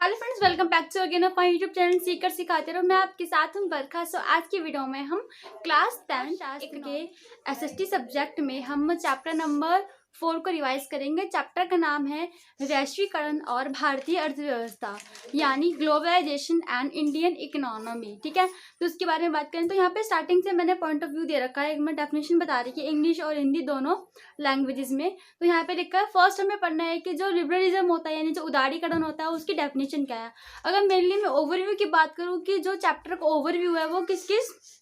Hello friends, welcome back to again of my YouTube channel सीकर सिखाते रहो। मैं आपके साथ हूँ बरखा। आज की वीडियो में हम क्लास 10 के एसएसटी सब्जेक्ट में हम चैप्टर नंबर 4 को रिवाइज करेंगे। चैप्टर का नाम है वैश्वीकरण और भारतीय अर्थव्यवस्था, यानी ग्लोबलाइजेशन एंड इंडियन इकोनॉमी। ठीक है, तो उसके बारे में बात करें तो यहाँ पे स्टार्टिंग से मैंने पॉइंट ऑफ व्यू दे रखा है। मैं डेफिनेशन बता रही कि इंग्लिश और हिंदी दोनों लैंग्वेजेस में। तो यहाँ पे लिखा है, फर्स्ट हमें पढ़ना है कि जो लिबरलिज्म होता है यानी जो उदारीकरण होता है उसकी डेफिनेशन क्या है। अगर मेनली मैं ओवरव्यू की बात करूँ कि जो चैप्टर का ओवरव्यू है वो किस किस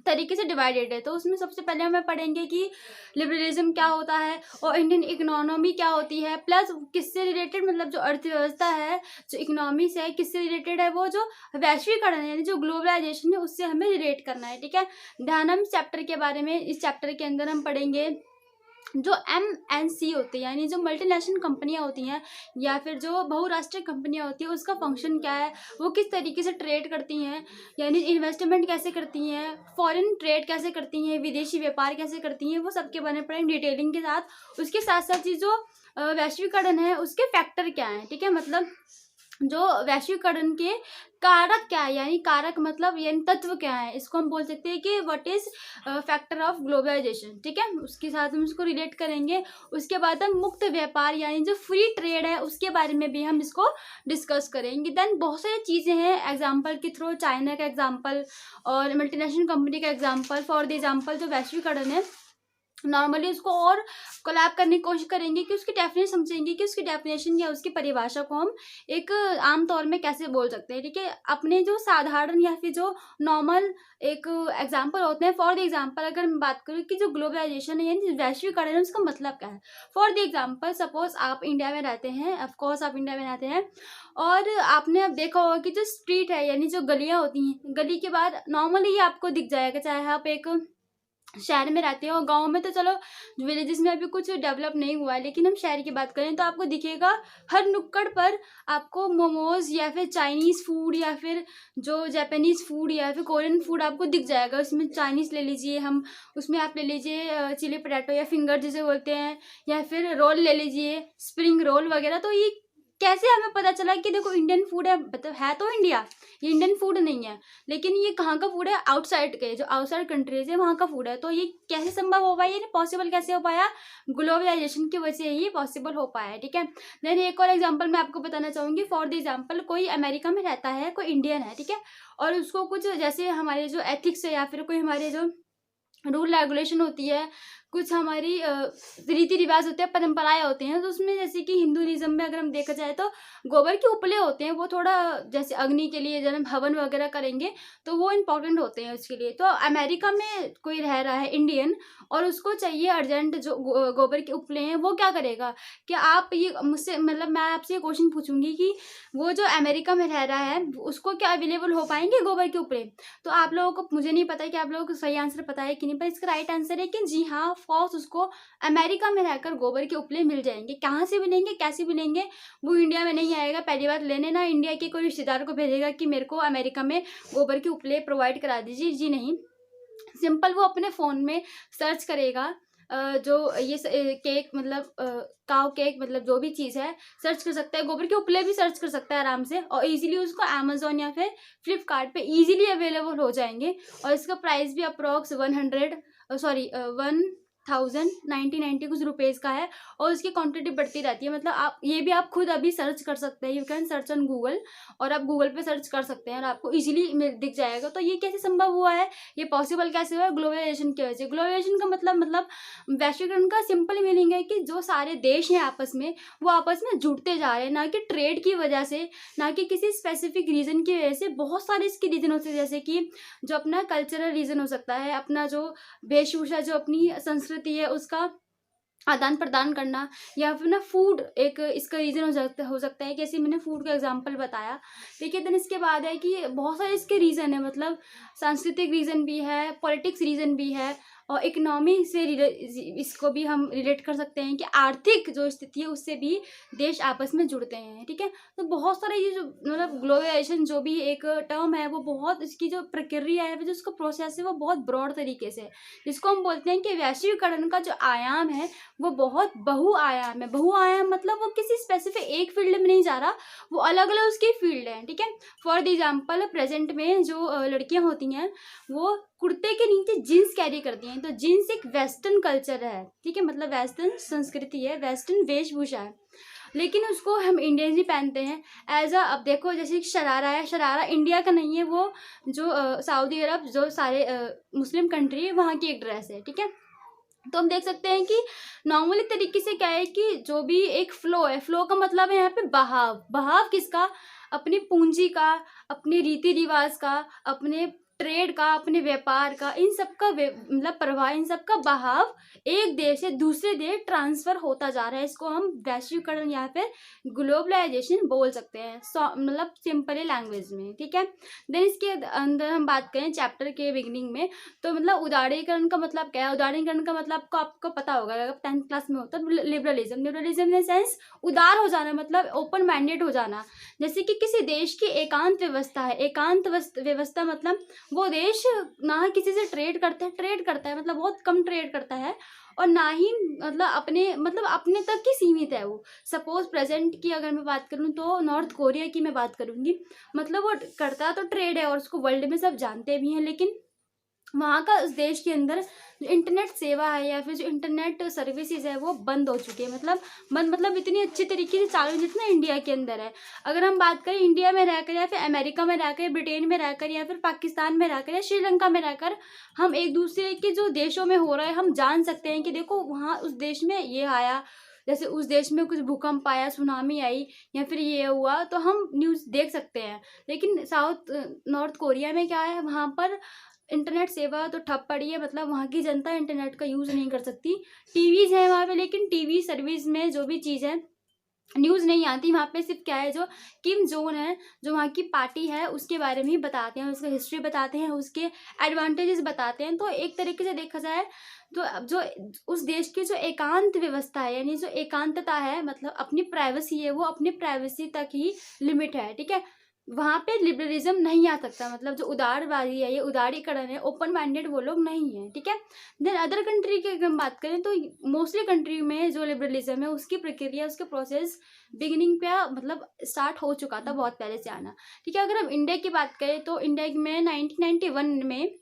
तरीके से डिवाइडेड है, तो उसमें सबसे पहले हमें पढ़ेंगे कि लिबरलिज्म क्या होता है और इंडियन इकोनॉमी क्या होती है, प्लस किससे रिलेटेड, मतलब जो अर्थव्यवस्था है जो इकोनॉमी से है किससे रिलेटेड है, वो जो वैश्वीकरण है यानी जो ग्लोबलाइजेशन है उससे हमें रिलेट करना है। ठीक है, ध्यान हम चैप्टर के बारे में, इस चैप्टर के अंदर हम पढ़ेंगे जो MNC होती है यानी जो मल्टीनेशनल कंपनियां होती हैं या फिर जो बहुराष्ट्रीय कंपनियां होती है उसका फंक्शन क्या है, वो किस तरीके से ट्रेड करती हैं, यानी इन्वेस्टमेंट कैसे करती हैं, फॉरेन ट्रेड कैसे करती हैं, विदेशी व्यापार कैसे करती हैं, वो सबके बारे में पढ़ेंगे डिटेलिंग के साथ। उसके साथ साथ ये जो वैश्वीकरण है उसके फैक्टर क्या हैं। ठीक है, मतलब जो वैश्वीकरण के कारक क्या है, यानी कारक मतलब यानी तत्व क्या है, इसको हम बोल सकते हैं कि what is factor of globalization. ठीक है, उसके साथ हम इसको रिलेट करेंगे। उसके बाद हम मुक्त व्यापार यानी जो फ्री ट्रेड है उसके बारे में भी हम इसको डिस्कस करेंगे। देन बहुत सारी चीज़ें हैं एग्जाम्पल के थ्रू, चाइना का एग्जाम्पल और मल्टीनेशनल कंपनी का एग्जाम्पल। फॉर द एग्जाम्पल जो वैश्वीकरण है नॉर्मली उसको और कोलैब करने की कोशिश करेंगे कि उसकी डेफिनेशन समझेंगे कि उसकी डेफिनेशन या उसकी परिभाषा को हम एक आम तौर में कैसे बोल सकते हैं। ठीक है, अपने जो साधारण या फिर जो नॉर्मल एक एग्जांपल होते हैं। फॉर द एग्जांपल अगर मैं बात करूँ कि जो ग्लोबलाइजेशन है यानी वैश्वीकरण है उसका मतलब क्या है। फॉर द एग्जांपल सपोज आप इंडिया में रहते हैं, ऑफकोर्स आप इंडिया में रहते हैं और आपने अब देखा होगा कि जो स्ट्रीट है यानी जो गलियाँ होती हैं, गली के बाद नॉर्मली आपको दिख जाएगा, चाहे आप एक शहर में रहते हो, गांव में तो चलो विलेजेस में अभी कुछ डेवलप नहीं हुआ है, लेकिन हम शहर की बात करें तो आपको दिखेगा हर नुक्कड़ पर आपको मोमोज या फिर चाइनीज़ फूड या फिर जो जापानीज़ फूड या फिर कोरियन फूड आपको दिख जाएगा। उसमें चाइनीज़ ले लीजिए, हम उसमें आप ले लीजिए चिली पोटैटो या फिंगर जिसे बोलते हैं, या फिर रोल ले लीजिए स्प्रिंग रोल वगैरह। तो ये कैसे हमें पता चला कि देखो इंडियन फूड है, मतलब है तो इंडिया, ये इंडियन फूड नहीं है, लेकिन ये कहाँ का फूड है, आउटसाइड के जो आउटसाइड कंट्रीज है वहाँ का फूड है। तो ये कैसे संभव हो पाया, ये पॉसिबल कैसे हो पाया, ग्लोबलाइजेशन की वजह से ये पॉसिबल हो पाया है। ठीक है, देन एक और एग्जांपल मैं आपको बताना चाहूँगी। फॉर द एग्जांपल कोई अमेरिका में रहता है, कोई इंडियन है, ठीक है, और उसको कुछ जैसे हमारे जो एथिक्स है या फिर कोई हमारे जो रूल रेगुलेशन होती है, कुछ हमारी रीति रिवाज होते हैं, परंपराएं होते हैं, तो उसमें जैसे कि हिंदुइज्म में अगर हम देखा जाए तो गोबर के उपले होते हैं, वो थोड़ा जैसे अग्नि के लिए जब हम हवन वगैरह करेंगे तो वो इम्पोर्टेंट होते हैं उसके लिए। तो अमेरिका में कोई रह रहा है इंडियन और उसको चाहिए अर्जेंट जो गोबर के उपले हैं, वो क्या करेगा, कि आप ये मुझसे, मतलब मैं आपसे ये क्वेश्चन पूछूंगी कि वो जो अमेरिका में रह रहा है उसको क्या अवेलेबल हो पाएंगे गोबर के उपले। तो आप लोगों को, मुझे नहीं पता कि आप लोगों को सही आंसर पता है कि नहीं, पर इसका राइट आंसर है कि जी हाँ, ऑफकोर्स उसको अमेरिका में रहकर गोबर के उपले मिल जाएंगे। कहाँ से मिलेंगे, कैसे मिलेंगे, वो इंडिया में नहीं आएगा पहली बात लेने, ना इंडिया के कोई रिश्तेदार को भेजेगा कि मेरे को अमेरिका में गोबर के उपले प्रोवाइड करा दीजिए, जी नहीं। सिंपल वो अपने फ़ोन में सर्च करेगा, जो ये केक मतलब काव केक मतलब जो भी चीज़ है सर्च कर सकता है, गोबर के उपले भी सर्च कर सकता है आराम से, और इजीली उसको अमेजोन या फिर फ्लिपकार्ट पे इजीली अवेलेबल हो जाएंगे। और इसका प्राइस भी अप्रॉक्स 1,990 कुछ रुपीज़ का है, और उसकी क्वांटिटी बढ़ती रहती है। मतलब आप ये भी आप खुद अभी सर्च कर सकते हैं, you can search on Google, और आप गूगल पे सर्च कर सकते हैं और आपको इजीली दिख जाएगा। तो ये कैसे संभव हुआ है, ये पॉसिबल कैसे हुआ है, ग्लोबलाइजेशन की वजह से। ग्लोबलाइजेशन का मतलब वैश्वीकरण का सिंपल मीनिंग है कि जो सारे देश हैं आपस में, वो आपस में जुड़ते जा रहे हैं, ना कि ट्रेड की वजह से, ना कि किसी स्पेसिफिक रीज़न की वजह से। बहुत सारे इसके रीज़न होते हैं, जैसे कि जो अपना कल्चरल रीज़न हो सकता है, अपना जो वेशभूषा, जो अपनी संस्कृति है उसका आदान प्रदान करना, या फिर ना फूड एक इसका रीज़न हो सकता है, जैसे मैंने फूड का एग्जांपल बताया। देखिए देन इसके बाद है कि बहुत सारे इसके रीज़न है, मतलब सांस्कृतिक रीज़न भी है, पॉलिटिक्स रीज़न भी है, और इकोनॉमी से इसको भी हम रिलेट कर सकते हैं कि आर्थिक जो स्थिति है उससे भी देश आपस में जुड़ते हैं, ठीक है। तो बहुत सारे ये जो मतलब ग्लोबलाइजेशन जो भी एक टर्म है वो बहुत इसकी जो प्रक्रिया है, जो उसका प्रोसेस है वो बहुत ब्रॉड तरीके से, जिसको हम बोलते हैं कि वैश्वीकरण का जो आयाम है वो बहुत बहुआयाम है। बहुआयाम मतलब वो किसी स्पेसिफिक एक फील्ड में नहीं जा रहा, वो अलग अलग उसकी फील्ड है, ठीक है। फॉर एग्जाम्पल प्रेजेंट में जो लड़कियां होती हैं वो कुर्ते के नीचे जीन्स कैरी करती हैं, तो जीन्स एक वेस्टर्न कल्चर है, ठीक है, मतलब वेस्टर्न संस्कृति है, वेस्टर्न वेशभूषा है, लेकिन उसको हम इंडियन ही पहनते हैं एज अ। अब देखो जैसे शरारा है, शरारा इंडिया का नहीं है, वो जो सऊदी अरब जो सारे मुस्लिम कंट्री है वहाँ की एक ड्रेस है, ठीक है। तो हम देख सकते हैं कि नॉर्मली तरीके से क्या है कि जो भी एक फ्लो है, फ्लो का मतलब है यहाँ पे बहाव। बहाव किसका? अपनी पूंजी का, अपने रीति रिवाज का, अपने ट्रेड का, अपने व्यापार का, इन सब का मतलब प्रवाह, इन सब का बहाव एक देश से दूसरे देश ट्रांसफर होता जा रहा है। इसको हम वैश्वीकरण या फिर ग्लोबलाइजेशन बोल सकते हैं, मतलब सिंपल लैंग्वेज में, ठीक है। देन इसके अंदर हम बात करें चैप्टर के बिगिनिंग में, तो मतलब उदारीकरण का मतलब क्या है? उदारीकरण का मतलब आपको पता होगा अगर 10th क्लास में होता है, liberalism. Liberalism in the sense उदार हो जाना, मतलब ओपन माइंडेड हो जाना। जैसे कि किसी देश की एकांत व्यवस्था है, एकांत व्यवस्था मतलब वो देश ना किसी से ट्रेड करता है मतलब बहुत कम ट्रेड करता है, और ना ही मतलब अपने तक ही सीमित है वो। सपोज प्रेजेंट की अगर मैं बात करूँ तो नॉर्थ कोरिया की मैं बात करूँगी, मतलब वो करता तो ट्रेड है और उसको वर्ल्ड में सब जानते भी हैं, लेकिन वहाँ का उस देश के अंदर जो इंटरनेट सेवा है या फिर जो इंटरनेट सर्विसेज है वो बंद हो चुकी है, मतलब इतनी अच्छी तरीके से चालू जितना इंडिया के अंदर है। अगर हम बात करें इंडिया में रहकर या फिर अमेरिका में रहकर या ब्रिटेन में रहकर या फिर पाकिस्तान में रहकर या श्रीलंका में रहकर हम एक दूसरे के जो देशों में हो रहा है हम जान सकते हैं कि देखो वहाँ उस देश में ये आया, जैसे उस देश में कुछ भूकंप आया, सुनामी आई या फिर ये हुआ, तो हम न्यूज़ देख सकते हैं। लेकिन नॉर्थ कोरिया में क्या है, वहाँ पर इंटरनेट सेवा तो ठप पड़ी है, मतलब वहाँ की जनता इंटरनेट का यूज़ नहीं कर सकती। टीवीज़ है वहाँ पे, लेकिन टीवी सर्विस में जो भी चीज़ है न्यूज़ नहीं आती वहाँ पे। सिर्फ क्या है, जो किम जोन है जो वहाँ की पार्टी है उसके बारे में ही बताते हैं, उसका हिस्ट्री बताते हैं, उसके एडवांटेजेस बताते हैं। तो एक तरीके से देखा जाए तो अब जो उस देश की जो एकांत व्यवस्था है, यानी जो एकांतता है, मतलब अपनी प्राइवेसी है, वो अपनी प्राइवेसी तक ही लिमिट है, ठीक है। वहाँ पे लिबरलिज्म नहीं आ सकता, मतलब जो उदारवादी है, ये उदारीकरण है, ओपन माइंडेड वो लोग नहीं है, ठीक है। देन अदर कंट्री की अगर हम बात करें तो मोस्टली कंट्री में जो लिबरलिज्म है उसकी प्रक्रिया, उसके प्रोसेस बिगिनिंग पे मतलब स्टार्ट हो चुका था बहुत पहले से आना, ठीक है। अगर हम इंडिया की बात करें तो इंडिया में 1991 में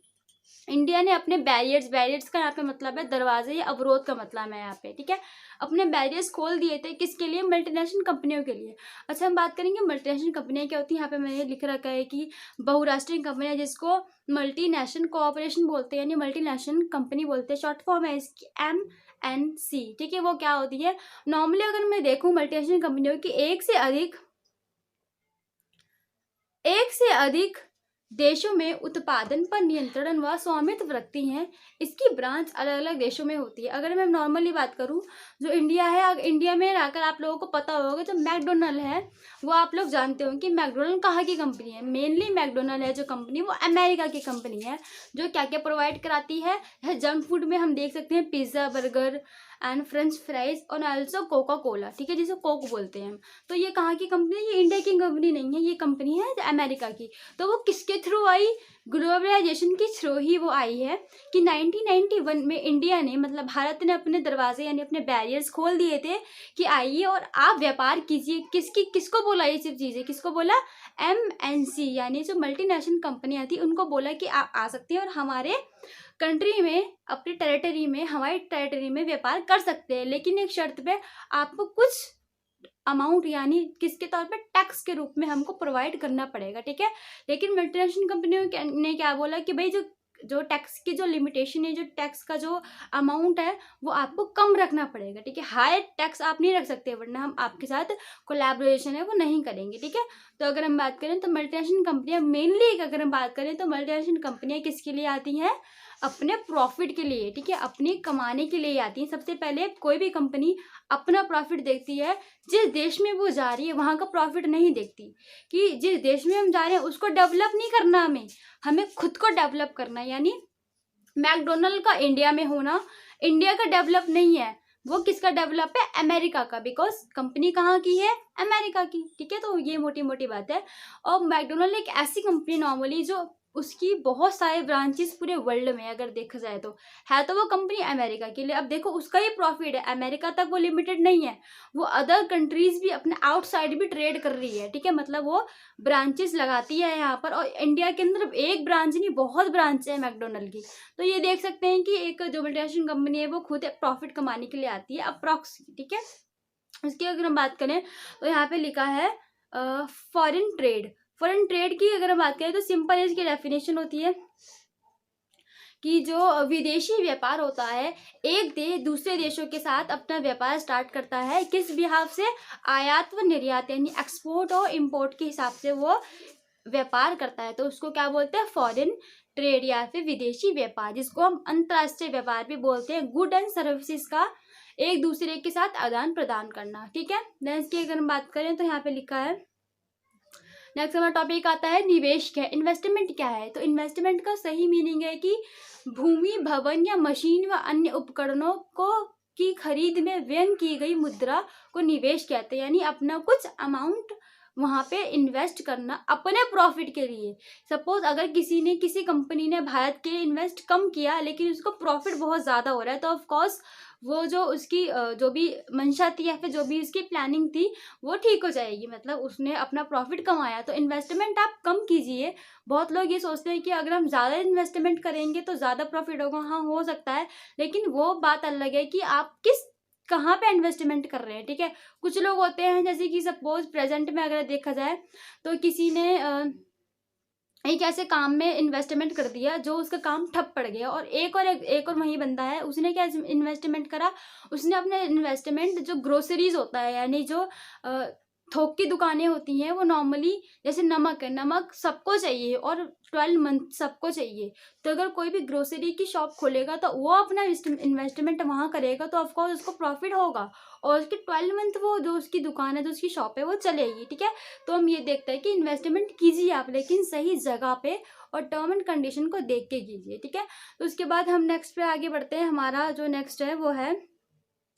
इंडिया ने अपने बैरियर्स का यहाँ पे मतलब है दरवाजे या अवरोध का मतलब है यहाँ पे, ठीक है। अपने बैरियर्स खोल दिए थे, किसके लिए? मल्टीनेशनल कंपनियों के लिए। अच्छा, हम बात करेंगे मल्टीनेशनल कंपनियाँ क्या होती हैं। यहाँ पे मैंने लिख रखा है कि बहुराष्ट्रीय कंपनियाँ, जिसको मल्टीनेशनल कोऑपरेशन बोलते हैं, यानी मल्टीनेशनल कंपनी बोलते हैं, शॉर्ट फॉर्म है इसकी MNC, ठीक है। वो क्या होती है? नॉर्मली अगर मैं देखूँ मल्टीनेशनल कंपनियों की एक से अधिक देशों में उत्पादन पर नियंत्रण व स्वामित्व रखती हैं। इसकी ब्रांच अलग अलग देशों में होती है। अगर मैं नॉर्मली बात करूं, जो इंडिया है, इंडिया में रहकर आप लोगों को पता होगा जो मैकडोनल्ड है वो आप लोग जानते हो कि मैकडोनल्ड कहाँ की कंपनी है। मेनली मैकडोनल्ड है जो कंपनी वो अमेरिका की कंपनी है, जो क्या क्या प्रोवाइड कराती है। जंक फूड में हम देख सकते हैं pizza, burger and French fries और ऑल्सो कोका कोला, ठीक है, जिसे कोक बोलते हैं हम। तो ये कहाँ की कंपनी है? ये इंडिया की कंपनी नहीं है, ये कंपनी है अमेरिका की। तो वो किसके थ्रू आई? ग्लोबलाइजेशन के थ्रू ही वो आई है कि 1991 में इंडिया ने, मतलब भारत ने अपने दरवाजे यानी अपने बैरियर्स खोल दिए थे कि आइए और आप व्यापार कीजिए। किसको बोला ये सब चीज़ें? किसको बोला? MNC यानी जो मल्टीनेशनल कंपनियाँ थी उनको बोला कि आप आ सकते हैं और हमारे कंट्री में, अपनी टेरिटरी में, हमारी टेरिटरी में व्यापार कर सकते हैं, लेकिन एक शर्त पे आपको कुछ अमाउंट यानी किसके तौर पे? टैक्स के रूप में हमको प्रोवाइड करना पड़ेगा, ठीक है। लेकिन मल्टीनेशनल कंपनियों ने क्या बोला कि भाई जो टैक्स की जो लिमिटेशन है, जो टैक्स का जो अमाउंट है वो आपको कम रखना पड़ेगा, ठीक है। हाई टैक्स आप नहीं रख सकते, वरना हम आपके साथ कोलैबोरेशन है वो नहीं करेंगे, ठीक है। तो अगर हम बात करें तो मल्टीनेशनल कंपनियां मेनली, अगर हम बात करें तो मल्टीनेशनल कंपनियां किसके लिए आती हैं? अपने प्रॉफिट के लिए, ठीक है, अपने कमाने के लिए आती है। सबसे पहले कोई भी कंपनी अपना प्रॉफिट देखती है, जिस देश में वो जा रही है वहाँ का प्रॉफिट नहीं देखती कि जिस देश में हम जा रहे हैं उसको डेवलप नहीं करना, हमें खुद को डेवलप करना है। यानी मैकडोनल्ड का इंडिया में होना इंडिया का डेवलप नहीं है, वो किसका डेवलप है, अमेरिका का, बिकॉज कंपनी कहाँ की है, अमेरिका की, ठीक है। तो ये मोटी मोटी बात है। और मैकडोनल्ड एक ऐसी कंपनी नॉर्मली जो उसकी बहुत सारे ब्रांचेस पूरे वर्ल्ड में अगर देखा जाए तो है, तो वो कंपनी अमेरिका के लिए। अब देखो उसका ही प्रॉफिट है, अमेरिका तक वो लिमिटेड नहीं है, वो अदर कंट्रीज भी अपने आउटसाइड भी ट्रेड कर रही है, ठीक है। मतलब वो ब्रांचेस लगाती है यहाँ पर, और इंडिया के अंदर एक ब्रांच नहीं, बहुत ब्रांच है मैकडोनल्ड की। तो ये देख सकते हैं कि एक जो मल्टीनेशनल कंपनी है वो खुद प्रॉफिट कमाने के लिए आती है अप्रॉक्स, ठीक है। उसकी अगर हम बात करें तो यहाँ पे लिखा है फॉरेन ट्रेड। फॉरेन ट्रेड की अगर हम बात करें तो सिंपल इसकी डेफिनेशन होती है कि जो विदेशी व्यापार होता है, एक देश दूसरे देशों के साथ अपना व्यापार स्टार्ट करता है, किस बिहाफ से, आयात व निर्यात यानी एक्सपोर्ट और इंपोर्ट के हिसाब से वो व्यापार करता है, तो उसको क्या बोलते हैं, फॉरेन ट्रेड या फिर विदेशी व्यापार, जिसको हम अंतर्राष्ट्रीय व्यापार भी बोलते हैं। गुड एंड सर्विसेज का एक दूसरे के साथ आदान प्रदान करना, ठीक है। नेक्स्ट की अगर हम बात करें तो यहाँ पे लिखा है, नेक्स्ट हमारा टॉपिक आता है निवेश क्या है, इन्वेस्टमेंट क्या है। तो इन्वेस्टमेंट का सही मीनिंग है कि भूमि, भवन या मशीन व अन्य उपकरणों को की खरीद में व्यय की गई मुद्रा को निवेश कहते हैं, यानी अपना कुछ अमाउंट वहाँ पे इन्वेस्ट करना अपने प्रॉफिट के लिए। सपोज अगर किसी कंपनी ने भारत के लिए इन्वेस्ट कम किया लेकिन उसको प्रॉफिट बहुत ज़्यादा हो रहा है, तो ऑफ कोर्स वो जो उसकी जो भी मंशा थी या फिर जो भी उसकी प्लानिंग थी वो ठीक हो जाएगी, मतलब उसने अपना प्रॉफिट कमाया। तो इन्वेस्टमेंट आप कम कीजिए। बहुत लोग ये सोचते हैं कि अगर हम ज़्यादा इन्वेस्टमेंट करेंगे तो ज़्यादा प्रॉफिट होगा, हाँ हो सकता है, लेकिन वो बात अलग है कि आप कहाँ पे इन्वेस्टमेंट कर रहे हैं, ठीक है। कुछ लोग होते हैं जैसे कि सपोज प्रेजेंट में अगर देखा जाए तो किसी ने एक ऐसे काम में इन्वेस्टमेंट कर दिया जो उसका काम ठप पड़ गया, और एक और वही बंदा है, उसने क्या इन्वेस्टमेंट करा, उसने अपने इन्वेस्टमेंट जो ग्रोसरीज होता है यानी जो थोक की दुकानें होती हैं, वो नॉर्मली जैसे नमक है, नमक सबको चाहिए और 12 मंथ सबको चाहिए, तो अगर कोई भी ग्रोसरी की शॉप खोलेगा तो वो अपना इन्वेस्टमेंट वहाँ करेगा, तो ऑफकोर्स उसको प्रॉफिट होगा और उसकी 12 मंथ वो जो उसकी दुकान है, जो उसकी शॉप है, वो चलेगी, ठीक है। तो हम ये देखते हैं कि इन्वेस्टमेंट कीजिए आप, लेकिन सही जगह पे और टर्म एंड कंडीशन को देख के कीजिए, ठीक है। तो उसके बाद हम नेक्स्ट पे आगे बढ़ते हैं। हमारा जो नेक्स्ट है वो है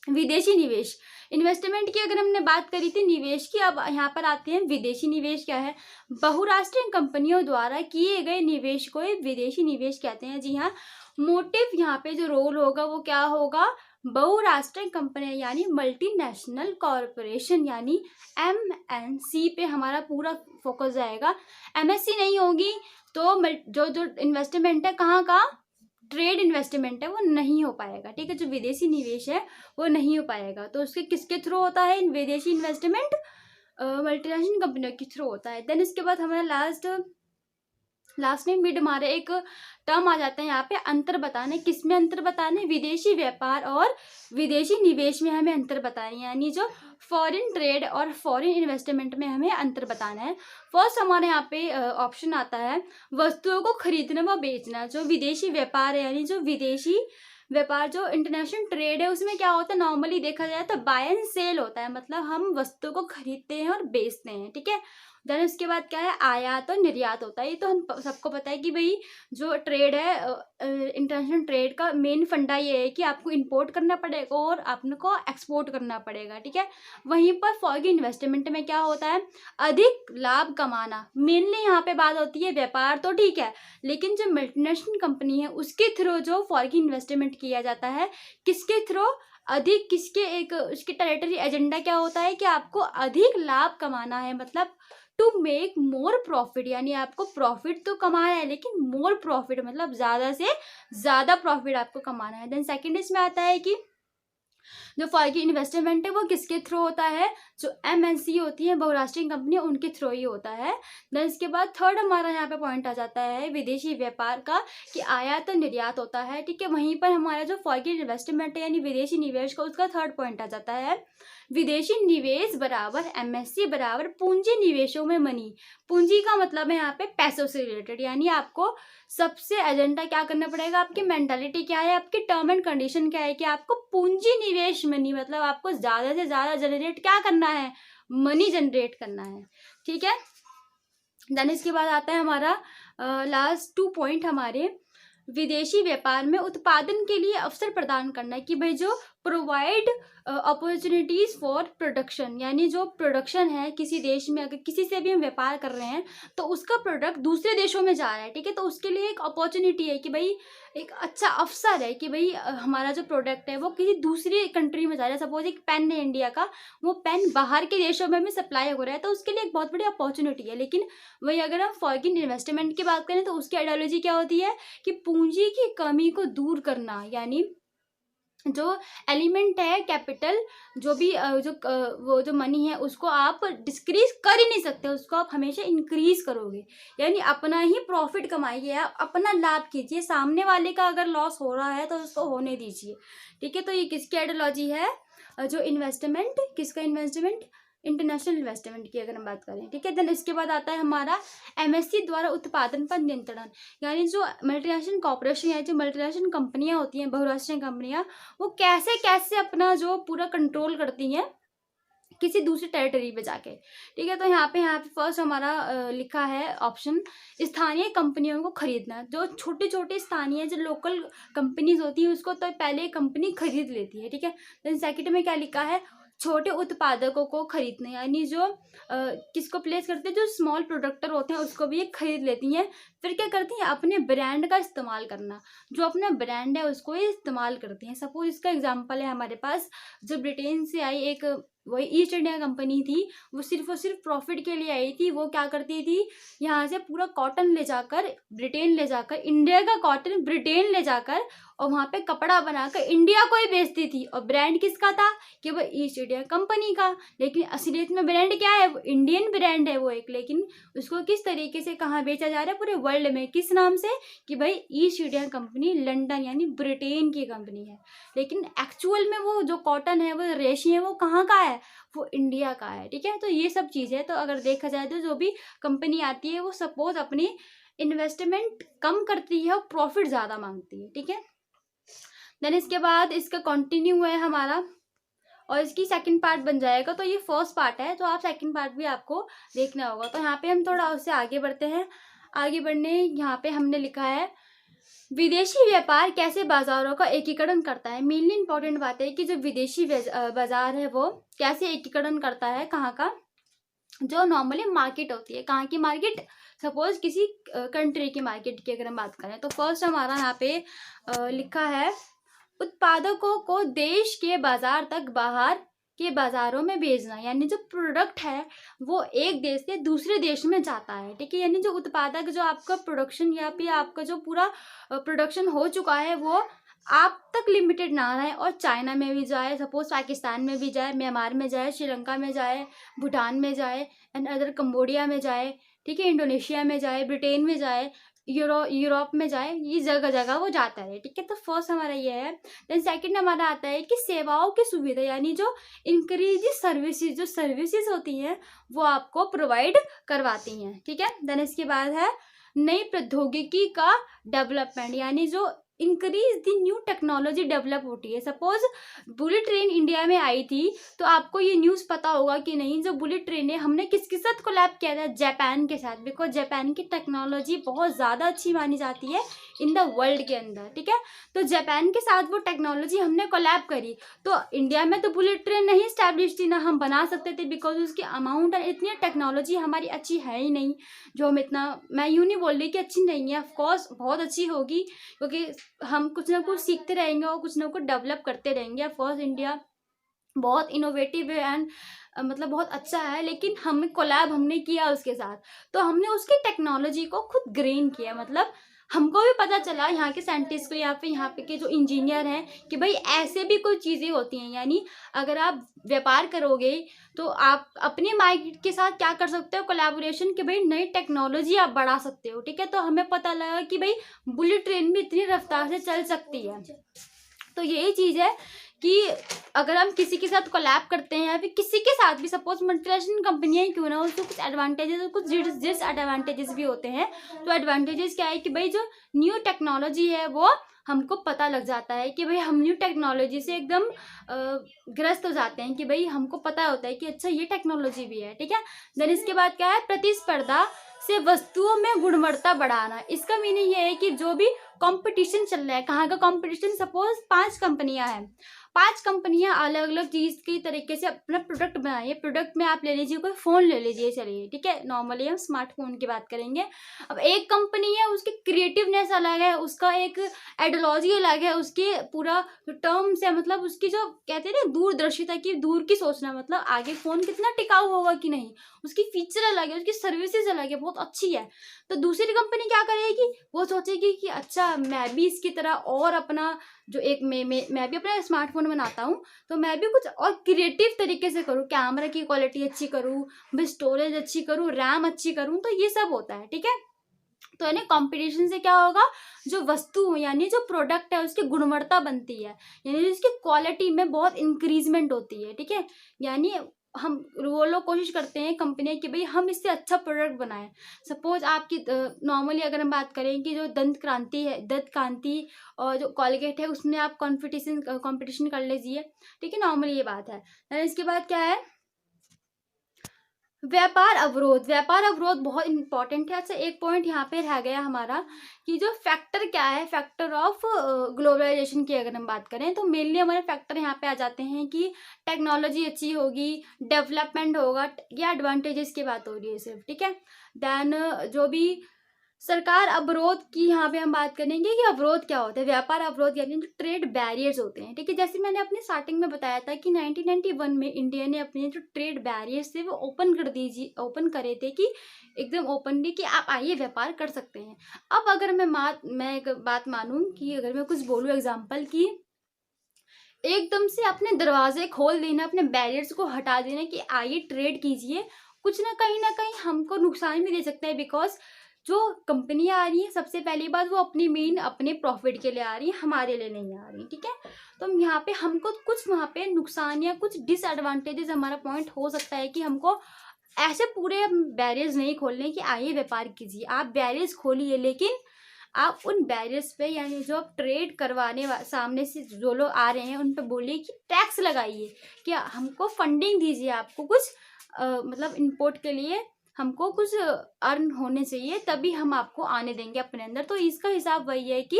विदेशी निवेश। इन्वेस्टमेंट की अगर हमने बात करी थी निवेश की, अब यहाँ पर आते हैं विदेशी निवेश क्या है। बहुराष्ट्रीय कंपनियों द्वारा किए गए निवेश को विदेशी निवेश कहते हैं। जी हाँ, मोटिव यहाँ पे जो रोल होगा वो क्या होगा, बहुराष्ट्रीय कंपनियां यानी मल्टीनेशनल कॉरपोरेशन यानी MNC पे हमारा पूरा फोकस जाएगा। MSC नहीं होगी तो जो इन्वेस्टमेंट है कहाँ का, ट्रेड इन्वेस्टमेंट है, वो नहीं हो पाएगा, ठीक है। जो विदेशी निवेश है वो नहीं हो पाएगा, तो उसके किसके थ्रू होता है विदेशी इन्वेस्टमेंट, मल्टीनेशनल कंपनियों के थ्रू होता है। देन इसके बाद हमारा लास्ट में मिड हमारे एक टर्म आ जाता है यहाँ पे, अंतर बताने, किस में अंतर बताने, विदेशी व्यापार और विदेशी निवेश में हमें अंतर बताने, यानी जो फॉरेन ट्रेड और फॉरेन इन्वेस्टमेंट में हमें अंतर बताना है। फर्स्ट हमारे यहाँ पे ऑप्शन आता है वस्तुओं को खरीदना व बेचना। जो विदेशी व्यापार है यानी जो विदेशी व्यापार, जो इंटरनेशनल ट्रेड है, उसमें क्या होता है, नॉर्मली देखा जाए तो बाय एंड सेल होता है, मतलब हम वस्तुओं को खरीदते हैं और बेचते हैं, ठीक है। देन उसके बाद क्या है, आयात और निर्यात होता है। ये तो हम सबको पता है कि भाई जो ट्रेड है, इंटरनेशनल ट्रेड का मेन फंडा ये है कि आपको इंपोर्ट करना पड़ेगा और आपको एक्सपोर्ट करना पड़ेगा, ठीक है। वहीं पर फॉरेन इन्वेस्टमेंट में क्या होता है, अधिक लाभ कमाना। मेनली यहाँ पे बात होती है व्यापार तो ठीक है, लेकिन जो मल्टीनेशनल कंपनी है उसके थ्रू जो फॉरेन इन्वेस्टमेंट किया जाता है, किसके थ्रू, अधिक किसके, एक उसके टेरिटरी एजेंडा क्या होता है कि आपको अधिक लाभ कमाना है, मतलब टू मेक मोर प्रॉफिट, यानी आपको प्रॉफिट तो कमाना है लेकिन मोर प्रॉफिट मतलब ज़्यादा से ज़्यादा प्रॉफिट आपको कमाना है। देन सेकेंड इसमें आता है कि जो फॉरेन इन्वेस्टमेंट है वो किसके थ्रू होता है, जो MNC होती है बहुराष्ट्रीय कंपनी, उनके थ्रू ही होता है। देन इसके बाद थर्ड हमारा यहाँ पे पॉइंट आ जाता है विदेशी व्यापार का, कि आयात और निर्यात होता है, ठीक है। वहीं पर हमारा जो फॉरेन इन्वेस्टमेंट है यानी विदेशी निवेश का, उसका थर्ड पॉइंट आ जाता है विदेशी निवेश बराबर MSC बराबर पूंजी निवेशों में मनी। पूंजी का मतलब है यहाँ पे पैसों से रिलेटेड, यानी आपको सबसे एजेंडा क्या करना पड़ेगा, आपकी मेंटालिटी क्या है, आपकी टर्म एंड कंडीशन क्या है कि आपको पूंजी निवेश मनी, मतलब आपको ज़्यादा से ज़्यादा जनरेट क्या करना है, मनी जनरेट करना है, ठीक है। देन इसके बाद आता है हमारा लास्ट 2 पॉइंट हमारे, विदेशी व्यापार में उत्पादन के लिए अवसर प्रदान करना है कि भाई जो प्रोवाइड अपॉर्चुनिटीज फॉर प्रोडक्शन, यानी जो प्रोडक्शन है किसी देश में, अगर किसी से भी हम व्यापार कर रहे हैं तो उसका प्रोडक्ट दूसरे देशों में जा रहा है, ठीक है, तो उसके लिए एक अपॉर्चुनिटी है कि भाई एक अच्छा अवसर है कि भाई हमारा जो प्रोडक्ट है वो किसी दूसरी कंट्री में जा रहा है। सपोज एक पेन है इंडिया का, वो पेन बाहर के देशों में भी सप्लाई हो रहा है, तो उसके लिए एक बहुत बड़ी अपॉर्चुनिटी है। लेकिन वही अगर हम फॉरेन इन्वेस्टमेंट की बात करें तो उसकी आइडियोलॉजी क्या होती है कि पूंजी की कमी को दूर करना, यानी जो एलिमेंट है कैपिटल, जो भी वो जो मनी है उसको आप डिक्रीज कर ही नहीं सकते, उसको आप हमेशा इंक्रीज करोगे, यानी अपना ही प्रॉफिट कमाइए, आप अपना लाभ कीजिए, सामने वाले का अगर लॉस हो रहा है तो उसको होने दीजिए, ठीक है। तो ये किसकी आइडियोलॉजी है, जो इन्वेस्टमेंट, किसका इन्वेस्टमेंट, इंटरनेशनल इन्वेस्टमेंट की अगर हम बात करें, ठीक है। देन इसके बाद आता है हमारा एमएससी द्वारा उत्पादन पर नियंत्रण, यानी जो मल्टीनेशनल कॉर्पोरेशन या जो मल्टीनेशनल कंपनियां होती हैं, बहुराष्ट्रीय कंपनियां, वो कैसे कैसे अपना जो पूरा कंट्रोल करती हैं किसी दूसरी टेरिटरी पे जाके, ठीक है। तो यहाँ पे फर्स्ट हमारा लिखा है ऑप्शन, स्थानीय कंपनियों को खरीदना। जो छोटे छोटे स्थानीय जो लोकल कंपनीज होती है उसको तो पहले कंपनी खरीद लेती है, ठीक है। देन सेकंड में क्या लिखा है, छोटे उत्पादकों को खरीदना, यानी जो किसको प्लेस करते हैं, जो स्मॉल प्रोडक्टर होते हैं उसको भी ये खरीद लेती हैं। फिर क्या करती हैं, अपने ब्रांड का इस्तेमाल करना, जो अपना ब्रांड है उसको ये इस्तेमाल करती हैं। सपोज इसका एग्जांपल है हमारे पास, जो ब्रिटेन से आई एक वही ईस्ट इंडिया कंपनी थी, वो सिर्फ और सिर्फ प्रॉफिट के लिए आई थी। वो क्या करती थी, यहाँ से पूरा कॉटन ले जाकर ब्रिटेन ले जाकर, इंडिया का कॉटन ब्रिटेन ले जाकर और वहाँ पे कपड़ा बनाकर इंडिया को ही बेचती थी। और ब्रांड किसका था कि वो ईस्ट इंडिया कंपनी का, लेकिन असलियत में ब्रांड क्या है, वो इंडियन ब्रांड है वो एक। लेकिन उसको किस तरीके से कहाँ बेचा जा रहा है पूरे वर्ल्ड में, किस नाम से, कि भाई ईस्ट इंडिया कंपनी लंदन यानी ब्रिटेन की कंपनी है। लेकिन एक्चुअल में वो जो कॉटन है, वो रेशी है, वो कहाँ का है, वो इंडिया का है, ठीक है। तो ये सब चीज़ें, तो अगर देखा जाए तो जो भी कंपनी आती है वो सपोज अपनी इन्वेस्टमेंट कम करती है और प्रॉफिट ज़्यादा मांगती है, ठीक है। देन इसके बाद इसका कंटिन्यू है हमारा और इसकी सेकंड पार्ट बन जाएगा। तो ये फर्स्ट पार्ट है, तो आप सेकंड पार्ट भी आपको देखना होगा। तो यहाँ पे हम थोड़ा उससे आगे बढ़ते हैं। आगे बढ़ने यहाँ पे हमने लिखा है, विदेशी व्यापार कैसे बाजारों का एकीकरण करता है। मेनली इंपॉर्टेंट बात है कि जो विदेशी बाजार है वो कैसे एकीकरण करता है, कहाँ का, जो नॉर्मली मार्केट होती है, कहाँ की मार्केट, सपोज किसी कंट्री की मार्केट की अगर हम बात करें। तो फर्स्ट हमारा यहाँ पे लिखा है, उत्पादकों को देश के बाजार तक बाहर के बाजारों में भेजना, यानी जो प्रोडक्ट है वो एक देश से दूसरे देश में जाता है, ठीक है। यानी जो उत्पादक, जो आपका प्रोडक्शन या फिर आपका जो पूरा प्रोडक्शन हो चुका है वो आप तक लिमिटेड ना रहे और चाइना में भी जाए, सपोज पाकिस्तान में भी जाए, म्यांमार में जाए, श्रीलंका में जाए, भूटान में जाए, एंड अदर कंबोडिया में जाए, ठीक है, इंडोनेशिया में जाए, ब्रिटेन में जाए, यूरोप में जाए, ये जगह जगह वो जाता है, ठीक है। तो फर्स्ट हमारा ये है। देन सेकंड हमारा आता है कि सेवाओं की सुविधा, यानी जो इंक्रीज सर्विसेज, जो सर्विसेज होती हैं वो आपको प्रोवाइड करवाती हैं, ठीक है। देन इसके बाद है नई प्रौद्योगिकी का डेवलपमेंट, यानी जो increase the new technology develop होती है। सपोज बुलेट ट्रेन इंडिया में आई थी, तो आपको ये न्यूज़ पता होगा कि नहीं, जो बुलेट ट्रेन है हमने किसके साथ कोलैब किया था, जापान के साथ, बिकॉज जापान की टेक्नोलॉजी बहुत ज़्यादा अच्छी मानी जाती है इन द वर्ल्ड के अंदर, ठीक है। तो जापान के साथ वो टेक्नोलॉजी हमने कोलैब करी। तो इंडिया में तो बुलेट ट्रेन नहीं स्टैब्लिश थी ना, हम बना सकते थे, बिकॉज उसकी अमाउंट और इतनी टेक्नोलॉजी हमारी अच्छी है ही नहीं, जो हम इतना, मैं यूँ नहीं बोल रही कि अच्छी नहीं है, ऑफकोर्स बहुत अच्छी होगी, क्योंकि हम कुछ ना कुछ सीखते रहेंगे और कुछ ना कुछ डेवलप करते रहेंगे। ऑफकोर्स इंडिया बहुत इनोवेटिव है एंड मतलब बहुत अच्छा है, लेकिन हमें कोलैब हमने किया उसके साथ, तो हमने उसकी टेक्नोलॉजी को खुद ग्रेन किया। मतलब हमको भी पता चला, यहाँ के साइंटिस्ट को या फिर यहाँ पे के जो इंजीनियर हैं, कि भाई ऐसे भी कोई चीज़ें होती हैं। यानी अगर आप व्यापार करोगे तो आप अपने मार्केट के साथ क्या कर सकते हो, कोलैबोरेशन, कि भाई नई टेक्नोलॉजी आप बढ़ा सकते हो, ठीक है। तो हमें पता लगा कि भाई बुलेट ट्रेन भी इतनी रफ्तार से चल सकती है। तो यही चीज़ है कि अगर हम किसी के साथ कोलैब करते हैं या फिर किसी के साथ भी, सपोज मल्टीनेशनल कंपनियां क्यों ना, उसको कुछ एडवांटेजेस और कुछ डिसएडवांटेजेस भी होते हैं। तो एडवांटेजेस क्या है कि भाई जो न्यू टेक्नोलॉजी है वो हमको पता लग जाता है कि भाई हम न्यू टेक्नोलॉजी से एकदम ग्रस्त हो जाते हैं, कि भाई हमको पता होता है कि अच्छा ये टेक्नोलॉजी भी है, ठीक है। देन इसके बाद क्या है, प्रतिस्पर्धा से वस्तुओं में गुणवत्ता बढ़ाना। इसका मीनिंग ये है कि जो भी कंपटीशन चल रहा है। कहाँ का कंपटीशन? सपोज 5 कंपनियां हैं, 5 कंपनियां अलग अलग चीज की तरीके से अपना प्रोडक्ट बनाई है। प्रोडक्ट में आप ले लीजिए कोई फोन ले लीजिए, चलिए ठीक है, नॉर्मली हम स्मार्टफोन की बात करेंगे। अब एक कंपनी है, उसकी क्रिएटिवनेस अलग है, उसका एक आइडियोलॉजी अलग है, उसके पूरा टर्म्स है, मतलब उसकी जो कहते हैं ना दूरदर्शिता की, दूर की सोचना, मतलब आगे फोन कितना टिकाऊ होगा कि नहीं, उसकी फीचर अलग है, उसकी सर्विसेज अलग है, बहुत अच्छी है। तो दूसरी कंपनी क्या करेगी? वो सोचेगी कि अच्छा मैं भी इसकी तरह और अपना जो एक मैं भी अपना स्मार्टफोन बनाता हूँ, तो मैं भी कुछ और क्रिएटिव तरीके से करूँ, कैमरा की क्वालिटी अच्छी करूँ, स्टोरेज अच्छी करूँ, रैम अच्छी करूँ, तो ये सब होता है, ठीक है। तो यानी कंपटीशन से क्या होगा? जो वस्तु यानी जो प्रोडक्ट है उसकी गुणवत्ता बनती है, यानी उसकी क्वालिटी में बहुत इंक्रीजमेंट होती है, ठीक है। यानी हम वो लोग कोशिश करते हैं कंपनी कि भाई हम इससे अच्छा प्रोडक्ट बनाएं। सपोज आपकी नॉर्मली अगर हम बात करें कि जो दंत कांति और जो कॉलगेट है उसमें आप कंपटीशन कर लीजिए, ठीक है, नॉर्मली ये बात है। और इसके बाद क्या है? व्यापार अवरोध बहुत इंपॉर्टेंट है। अच्छा एक पॉइंट यहाँ पे रह गया हमारा कि जो फैक्टर क्या है, फैक्टर ऑफ ग्लोबलाइजेशन की अगर हम बात करें तो मेनली हमारे फैक्टर यहाँ पे आ जाते हैं कि टेक्नोलॉजी अच्छी होगी, डेवलपमेंट होगा, या एडवांटेजेस की बात हो रही है सिर्फ, ठीक है। देन जो भी सरकार अवरोध की यहाँ पे हम बात करेंगे कि अवरोध क्या होता है। व्यापार अवरोध यानी जो ट्रेड बैरियर्स होते हैं, ठीक है। जैसे मैंने अपने स्टार्टिंग में बताया था कि 1991 में इंडिया ने अपने जो ट्रेड बैरियर्स थे वो ओपन करे थे कि एकदम ओपनली कि आप आइए व्यापार कर सकते हैं। अब अगर मैं एक बात मानूं कि अगर मैं कुछ बोलूँ एग्जाम्पल की एकदम से अपने दरवाजे खोल देना, अपने बैरियर्स को हटा देना कि आइए ट्रेड कीजिए, कुछ ना कहीं हमको नुकसान भी दे सकता है। बिकॉज जो कंपनियां आ रही हैं, सबसे पहली बात वो अपने प्रॉफिट के लिए आ रही है, हमारे लिए नहीं आ रही, ठीक है। तो यहाँ पे हमको कुछ वहाँ पे नुकसान या कुछ डिसएडवांटेजेस हमारा पॉइंट हो सकता है कि हमको ऐसे पूरे बैरियर्स नहीं खोलने कि आइए व्यापार कीजिए। आप बैरियर्स खोलिए, लेकिन आप उन बैरियर्स पे यानी जो आप ट्रेड सामने से जो लोग आ रहे हैं उन पे बोलिए कि टैक्स लगाइए, कि हमको फंडिंग दीजिए, आपको कुछ मतलब इंपोर्ट के लिए हमको कुछ अर्न होने चाहिए, तभी हम आपको आने देंगे अपने अंदर। तो इसका हिसाब वही है कि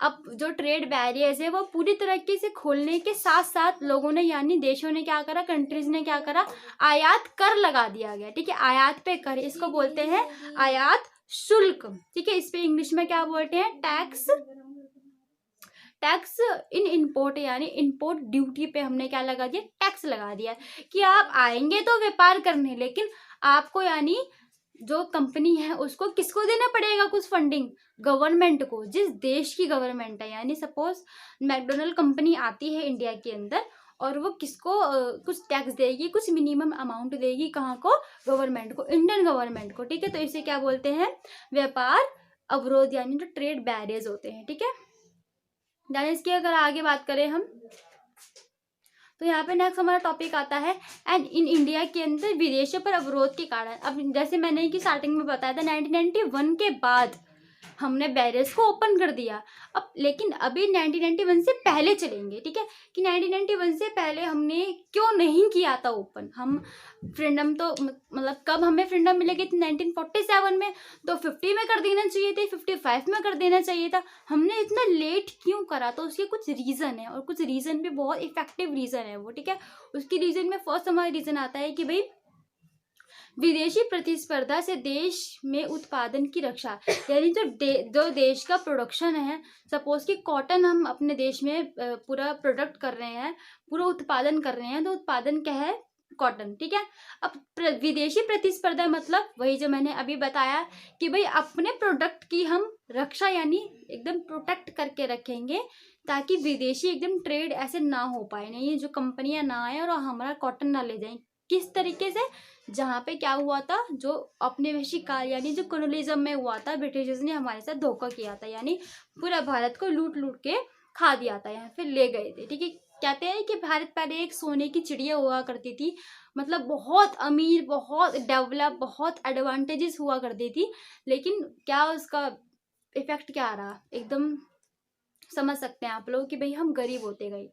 अब जो ट्रेड बैरियर्स है वो पूरी तरीके से खोलने के साथ साथ लोगों ने यानी देशों ने क्या करा, कंट्रीज ने क्या करा, आयात कर लगा दिया गया, ठीक है। आयात पे कर, इसको बोलते हैं आयात शुल्क, ठीक है। इस पे इंग्लिश में क्या बोलते हैं? टैक्स इन इंपोर्ट, यानी इंपोर्ट ड्यूटी पे हमने क्या लगा दिया? टैक्स लगा दिया कि आप आएंगे तो व्यापार करने, लेकिन आपको यानी जो कंपनी है उसको किसको देना पड़ेगा कुछ फंडिंग? गवर्नमेंट को, जिस देश की गवर्नमेंट है। यानी सपोज मैकडोनल्ड कंपनी आती है इंडिया के अंदर और वो किसको कुछ टैक्स देगी, कुछ मिनिमम अमाउंट देगी, कहाँ को? गवर्नमेंट को, इंडियन गवर्नमेंट को, ठीक है। तो इसे क्या बोलते हैं? व्यापार अवरोध, यानी जो ट्रेड बैरियर्स होते हैं, ठीक है। देन इसकी अगर आगे बात करें हम तो यहाँ पे नेक्स्ट हमारा टॉपिक आता है एंड इन इंडिया के अंदर विदेशों पर अवरोध के कारण। अब जैसे मैंने कि स्टार्टिंग में बताया था 1991 के बाद हमने बैरियर्स को ओपन कर दिया। अब लेकिन अभी 1991 से पहले चलेंगे, ठीक है, कि 1991 से पहले हमने क्यों नहीं किया था ओपन। हम फ्रीडम तो मतलब कब हमें फ्रीडम मिलेगी थी? 1947 में। तो 50 में कर देना चाहिए थे, 55 में कर देना चाहिए था। हमने इतना लेट क्यों करा? तो उसके कुछ रीज़न है और कुछ रीज़न भी बहुत इफेक्टिव रीज़न है वो, ठीक है। उसकी रीज़न में फर्स्ट हमारा रीज़न आता है कि भाई विदेशी प्रतिस्पर्धा से देश में उत्पादन की रक्षा, यानी जो देश का प्रोडक्शन है, सपोज कि कॉटन हम अपने देश में पूरा प्रोडक्ट कर रहे हैं, पूरा उत्पादन कर रहे हैं, तो उत्पादन क्या है? कॉटन, ठीक है। अब विदेशी प्रतिस्पर्धा मतलब वही जो मैंने अभी बताया कि भाई अपने प्रोडक्ट की हम रक्षा यानी एकदम प्रोटेक्ट करके रखेंगे, ताकि विदेशी एकदम ट्रेड ऐसे ना हो पाए, नहीं जो कंपनियां ना आए और हमारा कॉटन ना ले जाएं। किस तरीके से? जहाँ पे क्या हुआ था, जो औपनिवेशिक काल यानी जो कॉलोनिज्म में हुआ था, ब्रिटिशर्स ने हमारे साथ धोखा किया था, यानी पूरा भारत को लूट लूट के खा दिया था, यहाँ फिर ले गए थे, ठीक है। कहते हैं कि भारत पहले एक सोने की चिड़िया हुआ करती थी, मतलब बहुत अमीर, बहुत डेवलप, बहुत एडवांटेजेस हुआ करती थी, लेकिन क्या उसका इफेक्ट क्या आ रहा एकदम समझ सकते हैं आप लोग कि भाई हम गरीब होते गए।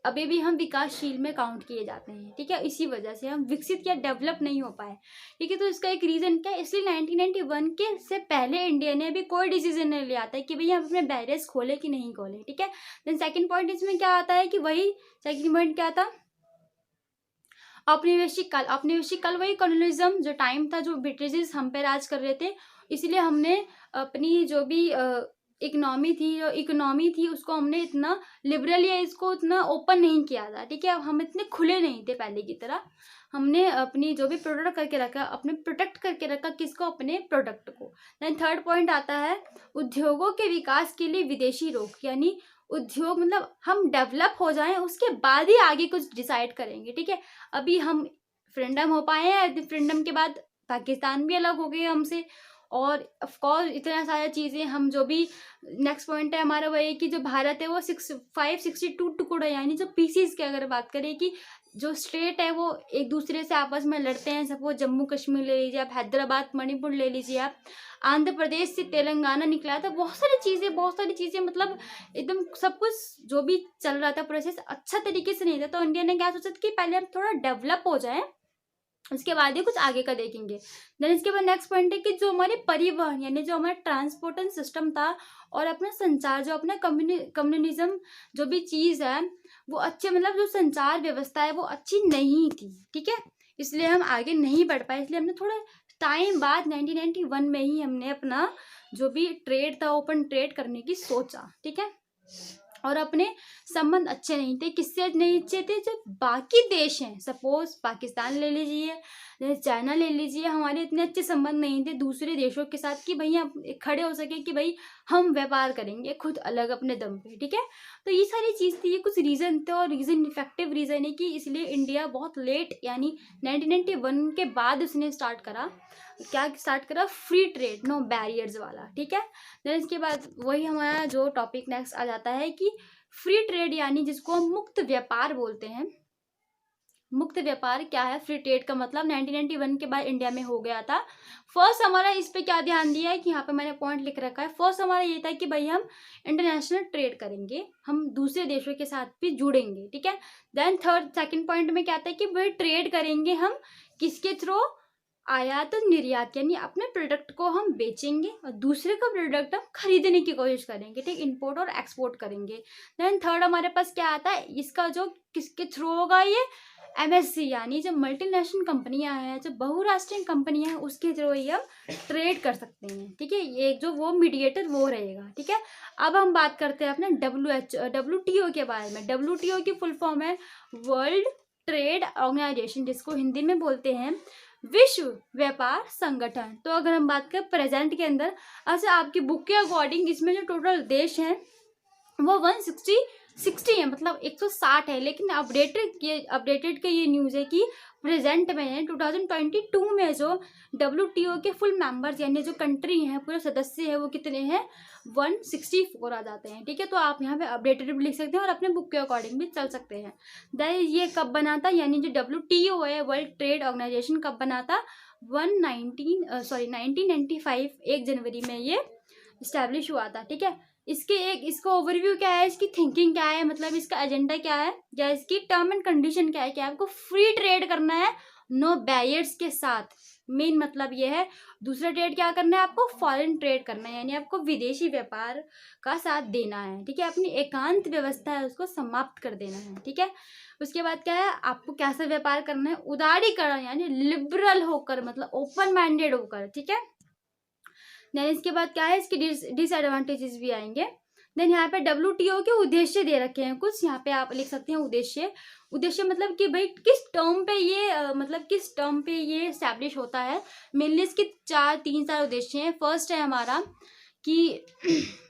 अभी भी हम विकासशील में काउंट किए जाते हैं, ठीक है। इसी वजह से हम विकसित या डेवलप नहीं हो पाए, ठीक है। तो इसका एक रीज़न क्या है, इसलिए 1991 के से पहले इंडिया ने अभी कोई डिसीजन नहीं लिया था कि भाई हम अपने बैरियर्स खोले कि नहीं खोले, ठीक है। देन सेकंड पॉइंट इसमें क्या आता है कि वही सेकंड पॉइंट क्या था, औपनिवेशिक काल। औपनिवेशिक काल वही कॉलोनिज्म जो टाइम था, जो ब्रिटिश हम पे राज कर रहे थे, इसलिए हमने अपनी जो भी इकोनॉमी थी उसको हमने इतना लिबरल या इसको इतना ओपन नहीं किया था, ठीक है। हम इतने खुले नहीं थे पहले की तरह। हमने अपनी जो भी प्रोडक्ट करके रखा, अपने प्रोटेक्ट करके रखा, किसको, अपने प्रोडक्ट को। देन थर्ड पॉइंट आता है उद्योगों के विकास के लिए विदेशी रोक, यानी उद्योग मतलब हम डेवलप हो जाएं उसके बाद ही आगे कुछ डिसाइड करेंगे, ठीक है। अभी हम फ्रीडम हो पाए हैं, फ्रीडम के बाद पाकिस्तान भी अलग हो गए हमसे, और ऑफ कोर्स इतना सारा चीज़ें हम जो भी नेक्स्ट पॉइंट है हमारा वही है कि जो भारत है वो 562 टुकड़े, यानी जो पीसीज की अगर बात करें कि जो स्टेट है वो एक दूसरे से आपस में लड़ते हैं। सपोज जम्मू कश्मीर ले लीजिए आप, हैदराबाद मणिपुर ले लीजिए आप, आंध्र प्रदेश से तेलंगाना निकला था, बहुत सारी चीज़ें मतलब एकदम सब कुछ जो भी चल रहा था प्रोसेस अच्छा तरीके से नहीं था। तो इंडिया ने क्या सोचा कि पहले हम थोड़ा डेवलप हो जाए, उसके बाद ही कुछ आगे का देखेंगे। देन इसके बाद नेक्स्ट पॉइंट है कि जो हमारे परिवहन यानी जो हमारा ट्रांसपोर्टेशन सिस्टम था और अपना संचार, जो अपना कम्युनिज्म जो भी चीज़ है वो अच्छे मतलब जो संचार व्यवस्था है वो अच्छी नहीं थी, ठीक है। इसलिए हम आगे नहीं बढ़ पाए, इसलिए हमने थोड़े टाइम बाद 1991 में ही हमने अपना जो भी ट्रेड था ओपन ट्रेड करने की सोचा, ठीक है। और अपने संबंध अच्छे नहीं थे, किससे नहीं अच्छे थे, जो बाकी देश हैं, सपोज पाकिस्तान ले लीजिए, चाइना ले लीजिए, हमारे इतने अच्छे संबंध नहीं थे दूसरे देशों के साथ कि भाई हम खड़े हो सके कि भाई हम व्यापार करेंगे खुद अलग अपने दम पे, ठीक है। तो ये सारी चीज़ थी, ये कुछ रीज़न थे, और रीज़न इफेक्टिव रीज़न है कि इसलिए इंडिया बहुत लेट यानी 1991 के बाद उसने स्टार्ट करा, क्या स्टार्ट करा, फ्री ट्रेड, नो बैरियर्स वाला, ठीक है। देन इसके बाद वही हमारा जो टॉपिक नेक्स्ट आ जाता है कि फ्री ट्रेड यानी जिसको हम मुक्त व्यापार बोलते हैं। मुक्त व्यापार क्या है, फ्री ट्रेड का मतलब 1991 के बाद इंडिया में हो गया था। फर्स्ट हमारा इस पे क्या ध्यान दिया है कि यहाँ पे मैंने पॉइंट लिख रखा है। फर्स्ट हमारा ये था कि भाई हम इंटरनेशनल ट्रेड करेंगे, हम दूसरे देशों के साथ भी जुड़ेंगे, ठीक है। देन थर्ड सेकंड पॉइंट में क्या था कि भाई ट्रेड करेंगे हम किसके थ्रू, आयात और निर्यात, यानी अपने प्रोडक्ट को हम बेचेंगे और दूसरे का प्रोडक्ट हम खरीदने की कोशिश करेंगे, ठीक, इंपोर्ट और एक्सपोर्ट करेंगे। देन थर्ड हमारे पास क्या आता है, इसका जो किसके थ्रू होगा, ये एमएससी यानी जो मल्टीनेशनल कंपनियां हैं, जो बहुराष्ट्रीय कंपनियां हैं, उसके थ्रू ही हम ट्रेड कर सकते हैं, ठीक है। ये जो वो मीडिएटर वो रहेगा, ठीक है। अब हम बात करते हैं अपने WTO के बारे में। WTO की फुल फॉर्म है वर्ल्ड ट्रेड ऑर्गेनाइजेशन, जिसको हिंदी में बोलते हैं विश्व व्यापार संगठन। तो अगर हम बात करें प्रेजेंट के अंदर, अच्छा आपकी बुक के अकॉर्डिंग इसमें जो टोटल देश हैं वो 160 है, मतलब 160 है, लेकिन अपडेटेड के ये न्यूज़ है कि प्रेजेंट में है 2022 में जो WTO के फुल मेंबर्स यानी जो कंट्री हैं, पूरे सदस्य हैं, वो कितने हैं, 164 आ जाते हैं, ठीक है। तो आप यहाँ पे अपडेटेड भी लिख सकते हैं और अपने बुक के अकॉर्डिंग भी चल सकते हैं। दैन ये कब बना था, यानी जो WTO है वर्ल्ड ट्रेड ऑर्गेनाइजेशन कब बना था, 1995 1 जनवरी में ये इस्टेब्लिश हुआ था, ठीक है। इसको ओवरव्यू क्या है, इसकी थिंकिंग क्या है, मतलब इसका एजेंडा क्या है, या इसकी टर्म एंड कंडीशन क्या है कि आपको फ्री ट्रेड करना है नो बैरियर्स के साथ। मेन मतलब ये है। दूसरा ट्रेड क्या करना है, आपको फॉरेन ट्रेड करना है, यानी आपको विदेशी व्यापार का साथ देना है, ठीक है। अपनी एकांत व्यवस्था है उसको समाप्त कर देना है, ठीक है। उसके बाद क्या है, आपको कैसा व्यापार करना है, उदारीकरण यानी लिबरल होकर, मतलब ओपन माइंडेड होकर, ठीक है। देन इसके बाद क्या है, इसके डिसएडवांटेजेस भी आएंगे। देन यहाँ पे WTO के उद्देश्य दे रखे हैं कुछ, यहाँ पे आप लिख सकते हैं उद्देश्य मतलब कि भाई किस टर्म पे ये स्टैब्लिश होता है। मेनली इसके 3-4 उद्देश्य हैं। फर्स्ट है हमारा कि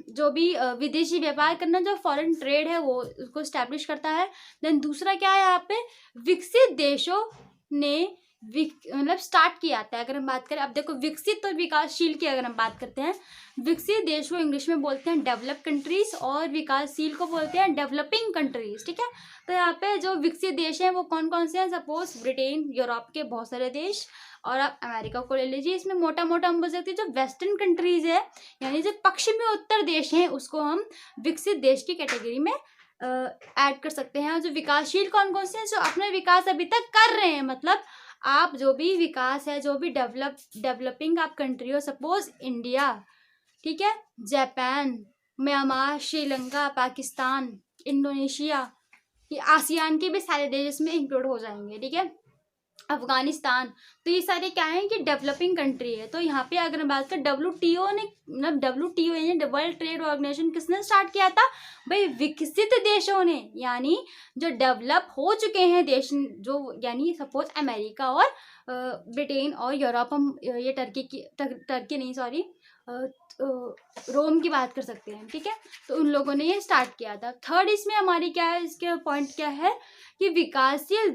जो भी विदेशी व्यापार करना, जो फॉरेन ट्रेड है वो उसको स्टैब्लिश करता है। देन दूसरा क्या है, यहाँ पे विकसित देशों ने मतलब स्टार्ट किया जाता है। अगर हम बात करें, अब देखो विकसित और विकासशील की अगर हम बात करते हैं, विकसित देश को इंग्लिश में बोलते हैं डेवलप कंट्रीज और विकासशील को बोलते हैं डेवलपिंग कंट्रीज, ठीक है। तो यहाँ पे जो विकसित देश हैं वो कौन कौन से हैं, सपोज ब्रिटेन, यूरोप के बहुत सारे देश, और आप अमेरिका को ले लीजिए। इसमें मोटा मोटा हम बोल सकते हैं जो वेस्टर्न कंट्रीज है यानी जो पश्चिमी उत्तर देश हैं उसको हम विकसित देश की कैटेगरी में ऐड कर सकते हैं। और जो विकासशील कौन कौन से हैं, जो अपना विकास अभी तक कर रहे हैं, मतलब आप जो भी विकास है, जो भी डेवलपिंग आप कंट्री हो, सपोज इंडिया, ठीक है, Japan, Myanmar, Sri Lanka, Pakistan, Indonesia, ये आसियान के भी सारे देश इसमें इंक्लूड हो जाएंगे, ठीक है, अफगानिस्तान। तो ये सारे क्या है कि डेवलपिंग कंट्री है। तो यहाँ पे अगर हम बात करें, WTO ने, मतलब WTO यानी वर्ल्ड ट्रेड ऑर्गेनाइजेशन किसने स्टार्ट किया था भाई? विकसित देशों ने, यानी जो डेवलप हो चुके हैं देश, जो यानी सपोज अमेरिका और ब्रिटेन और यूरोप, हम ये टर्की नहीं, सॉरी, रोम की बात कर सकते हैं, ठीक है। तो उन लोगों ने ये स्टार्ट किया था। थर्ड इसमें हमारी क्या है, इसके पॉइंट क्या है कि विकासशील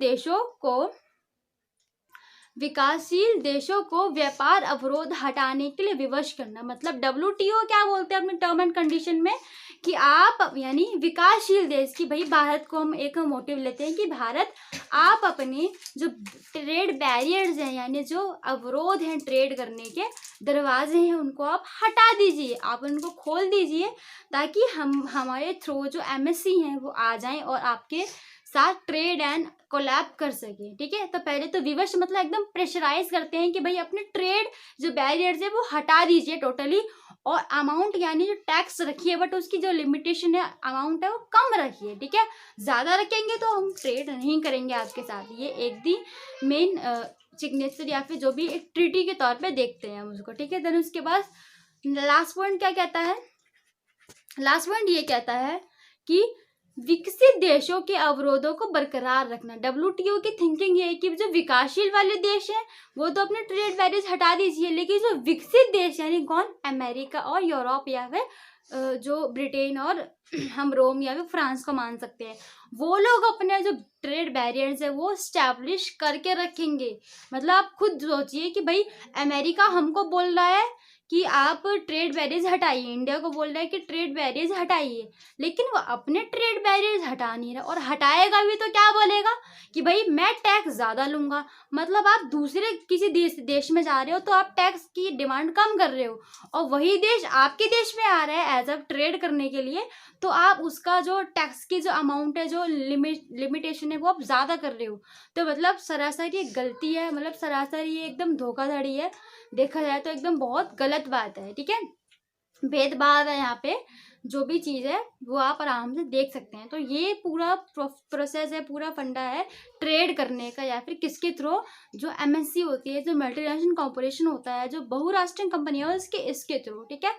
देशों को व्यापार अवरोध हटाने के लिए विवश करना। मतलब WTO क्या बोलते हैं अपने टर्म एंड कंडीशन में कि आप, यानी विकासशील देश की, भाई भारत को हम एक मोटिव लेते हैं कि भारत, आप अपने जो ट्रेड बैरियर्स हैं, यानी जो अवरोध हैं ट्रेड करने के दरवाजे हैं, उनको आप हटा दीजिए, आप उनको खोल दीजिए, ताकि हमारे थ्रू जो MSC हैं वो आ जाएं और आपके साथ ट्रेड एंड कोलैब कर सके, ठीक है। तो पहले तो विवश मतलब एकदम प्रेशराइज करते हैं कि भाई अपने ट्रेड जो बैरियर्स है वो हटा दीजिए टोटली, और अमाउंट यानी जो टैक्स रखिए, बट उसकी जो लिमिटेशन है, अमाउंट है, वो कम रखिए, ठीक है। ज़्यादा रखेंगे तो हम ट्रेड नहीं करेंगे आपके साथ। ये एक दी मेन सिग्नेचर या फिर जो भी एक ट्रीटी के तौर पे देखते हैं हम उसको, ठीक है। देन उसके बाद लास्ट पॉइंट क्या कहता है? लास्ट पॉइंट ये कहता है कि विकसित देशों के अवरोधों को बरकरार रखना। WTO की थिंकिंग ये है कि जो विकासशील वाले देश हैं वो तो अपने ट्रेड बैरियर्स हटा दीजिए, लेकिन जो विकसित देश यानी कौन, अमेरिका और यूरोप या फिर जो ब्रिटेन और हम रोम या फिर फ्रांस को मान सकते हैं, वो लोग अपने जो ट्रेड बैरियर्स है वो स्टैब्लिश करके रखेंगे। मतलब आप खुद सोचिए कि भाई अमेरिका हमको बोल रहा है कि आप ट्रेड बैरियर्स हटाइए, इंडिया को बोल रहा है कि ट्रेड बैरियर्स हटाइए, लेकिन वो अपने ट्रेड बैरियर्स हटा नहीं रहा, और हटाएगा भी तो क्या बोलेगा कि भाई मैं टैक्स ज़्यादा लूँगा। मतलब आप दूसरे किसी देश में जा रहे हो तो आप टैक्स की डिमांड कम कर रहे हो, और वही देश आपके देश में आ रहा है एज अ ट्रेड करने के लिए, तो आप उसका जो टैक्स की जो अमाउंट है, जो लिमिटेशन है, वो आप ज़्यादा कर रहे हो। तो मतलब सरासर ये गलती है, मतलब सरासर ये एकदम धोखाधड़ी है, देखा जाए तो एकदम बहुत गलत बात है, ठीक है। भेदभाव है यहाँ पे, जो भी चीज़ है वो आप आराम से देख सकते हैं। तो ये पूरा प्रोसेस है, पूरा फंडा है ट्रेड करने का, या फिर किसके थ्रू, जो MSC होती है, जो मल्टीनेशनल कॉर्पोरेशन होता है, जो बहुराष्ट्रीय कंपनियां है, इसके थ्रू, ठीक है।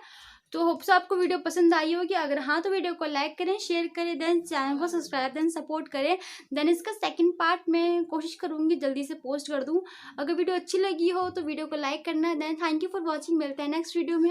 तो होप्स आपको वीडियो पसंद आई होगी। अगर हाँ तो वीडियो को लाइक करें, शेयर करें, देन चैनल को सब्सक्राइब, देन सपोर्ट करें। देन इसका सेकंड पार्ट मैं कोशिश करूँगी जल्दी से पोस्ट कर दूँ। अगर वीडियो अच्छी लगी हो तो वीडियो को लाइक करना है। Then thank you for watching, मिलते हैं नेक्स्ट वीडियो में।